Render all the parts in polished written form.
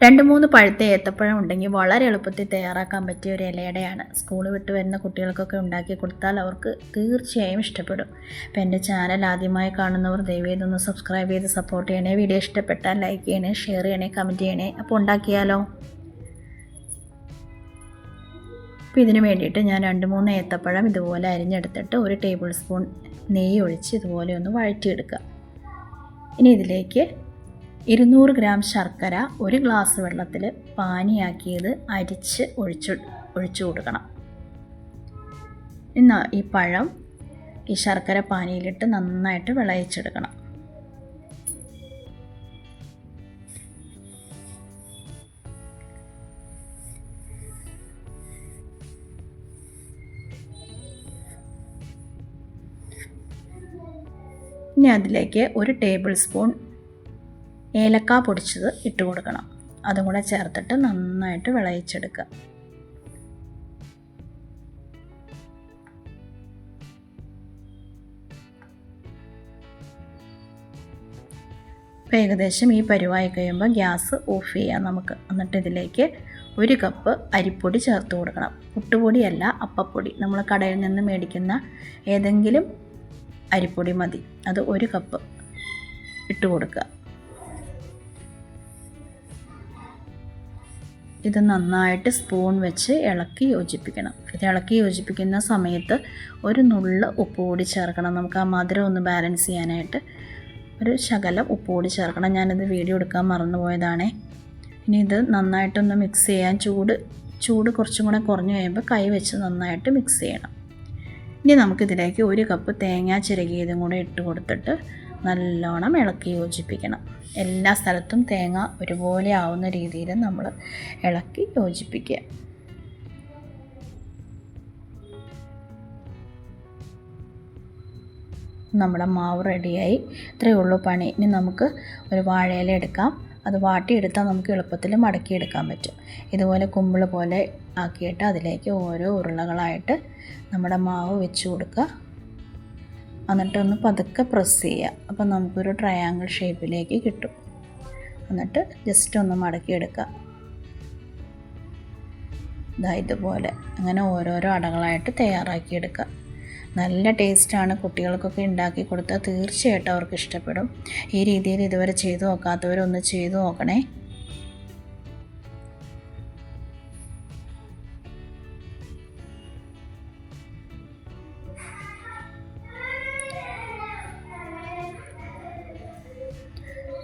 2-3 പഴുത്ത ഏത്തപ്പഴം ഉണ്ടെങ്കിൽ വളരെ എളുപ്പത്തിൽ തയ്യാറാക്കാൻ പറ്റിയ ഒരു ഇലയടയാണ്. സ്കൂൾ വിട്ട് വരുന്ന കുട്ടികൾക്കൊക്കെ ഉണ്ടാക്കി കൊടുത്താൽ അവർക്ക് തീർച്ചയായും ഇഷ്ടപ്പെടും. അപ്പോൾ എൻ്റെ ചാനൽ ആദ്യമായി കാണുന്നവർ ദയവായി ഇതൊന്ന് സബ്സ്ക്രൈബ് ചെയ്ത് സപ്പോർട്ട് ചെയ്യണേ. വീഡിയോ ഇഷ്ടപ്പെട്ടാൽ ലൈക്ക് ചെയ്യണേ, ഷെയർ ചെയ്യണേ, കമൻറ്റ് ചെയ്യണേ. അപ്പോൾ ഉണ്ടാക്കിയാലോ. അപ്പോൾ ഇതിന് വേണ്ടിയിട്ട് ഞാൻ 2-3 ഏത്തപ്പഴം ഇതുപോലെ അരിഞ്ഞെടുത്തിട്ട് 1 ടേബിൾ സ്പൂൺ നെയ്യ് ഒഴിച്ച് ഇതുപോലെ ഒന്ന് വഴറ്റിയെടുക്കുക. ഇനി ഇതിലേക്ക് 200 ഗ്രാം ശർക്കര 1 ഗ്ലാസ് വെള്ളത്തിൽ പാനിയാക്കിയത് അരിച്ച് ഒഴിച്ചു കൊടുക്കണം. ഇന്ന് ഈ പഴം ഈ ശർക്കര പാനിയിലിട്ട് നന്നായിട്ട് വിളയിച്ചെടുക്കണം. ഇനി അതിലേക്ക് 1 ടേബിൾ സ്പൂൺ ഏലക്ക പൊടിച്ചത് ഇട്ട് കൊടുക്കണം. അതും കൂടെ ചേർത്തിട്ട് നന്നായിട്ട് വിളയിച്ചെടുക്കുക. അപ്പോൾ ഏകദേശം ഈ പരുവായി കഴിയുമ്പോൾ ഗ്യാസ് ഓഫ് ചെയ്യാം നമുക്ക്. എന്നിട്ട് ഇതിലേക്ക് 1 കപ്പ് അരിപ്പൊടി ചേർത്ത് കൊടുക്കണം. പുട്ടുപൊടിയല്ല, അപ്പപ്പൊടി. നമ്മൾ കടയിൽ നിന്ന് മേടിക്കുന്ന ഏതെങ്കിലും അരിപ്പൊടി മതി. അത് 1 കപ്പ് ഇട്ട് കൊടുക്കുക. ഇത് നന്നായിട്ട് സ്പൂൺ വെച്ച് ഇളക്കി യോജിപ്പിക്കണം. ഇത് ഇളക്കി യോജിപ്പിക്കുന്ന സമയത്ത് 1 നുള്ള് ഉപ്പ് കൂടി ചേർക്കണം. നമുക്ക് ആ മധുരം ഒന്ന് ബാലൻസ് ചെയ്യാനായിട്ട് 1 ശകലം ഉപ്പ് കൂടി ചേർക്കണം. ഞാനിത് വീഡിയോ എടുക്കാൻ മറന്നുപോയതാണേ. ഇനി ഇത് നന്നായിട്ടൊന്ന് മിക്സ് ചെയ്യാൻ ചൂട് കുറച്ചും കൂടെ കുറഞ്ഞു കഴിയുമ്പോൾ കൈ വെച്ച് നന്നായിട്ട് മിക്സ് ചെയ്യണം. ഇനി നമുക്കിതിലേക്ക് 1 കപ്പ് തേങ്ങ ചിരകിയതും കൂടെ ഇട്ട് കൊടുത്തിട്ട് നല്ലോണം ഇളക്കി യോജിപ്പിക്കണം. എല്ലാ സ്ഥലത്തും തേങ്ങ ഒരുപോലെ ആവുന്ന രീതിയിൽ നമ്മൾ ഇളക്കി യോജിപ്പിക്കുക. നമ്മുടെ മാവ് റെഡിയായി. ഇത്രയേ ഉള്ളൂ പണി. ഇനി നമുക്ക് ഒരു വാഴയില എടുക്കാം. അത് വാട്ടിയെടുത്താൽ നമുക്ക് എളുപ്പത്തിൽ മടക്കിയെടുക്കാൻ പറ്റും. ഇതുപോലെ കുമ്പിൾ പോലെ ആക്കിയിട്ട് അതിലേക്ക് ഓരോ ഉരുളകളായിട്ട് നമ്മുടെ മാവ് വെച്ച് കൊടുക്കുക. എന്നിട്ടൊന്ന് പതുക്കെ പ്രസ് ചെയ്യുക. അപ്പോൾ നമുക്കൊരു ട്രയാങ്കിൾ ഷേപ്പിലേക്ക് കിട്ടും. എന്നിട്ട് ജസ്റ്റ് ഒന്ന് മടക്കിയെടുക്കുക. ഇതുപോലെ അങ്ങനെ ഓരോരോ അടകളായിട്ട് തയ്യാറാക്കിയെടുക്കുക. നല്ല ടേസ്റ്റാണ്. കുട്ടികൾക്കൊക്കെ ഉണ്ടാക്കി കൊടുത്താൽ തീർച്ചയായിട്ടും അവർക്ക് ഇഷ്ടപ്പെടും. ഈ രീതിയിൽ ഇതുവരെ ചെയ്തു നോക്കാത്തവരൊന്ന് ചെയ്തു നോക്കണേ.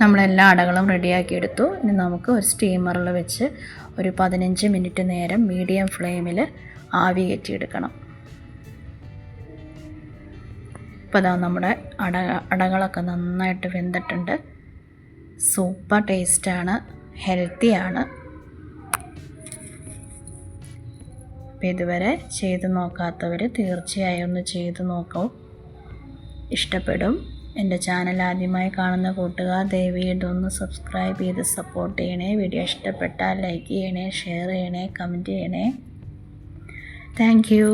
നമ്മളെല്ലാ അടകളും റെഡിയാക്കി എടുത്തു. ഇനി നമുക്ക് ഒരു സ്റ്റീമറിൽ വെച്ച് ഒരു 15 മിനിറ്റ് നേരം മീഡിയം ഫ്ലെയിമിൽ ആവി കയറ്റിയെടുക്കണം. ഇപ്പോൾ അതാ നമ്മുടെ അടകളൊക്കെ നന്നായിട്ട് വെന്തിട്ടുണ്ട്. സൂപ്പർ ടേസ്റ്റാണ്, ഹെൽത്തിയാണ്. അപ്പോൾ ഇതുവരെ ചെയ്ത് നോക്കാത്തവർ തീർച്ചയായും ഒന്ന് ചെയ്ത് നോക്കൂ, ഇഷ്ടപ്പെടും. എൻ്റെ ചാനൽ ആദ്യമായി കാണുന്ന കൂട്ടുകാർ ദയവായി ഇതൊന്ന് സബ്സ്ക്രൈബ് ചെയ്ത് സപ്പോർട്ട് ചെയ്യണേ. വീഡിയോ ഇഷ്ടപ്പെട്ടാൽ ലൈക്ക് ചെയ്യണേ, ഷെയർ ചെയ്യണേ, കമൻറ്റ് ചെയ്യണേ. Thank you.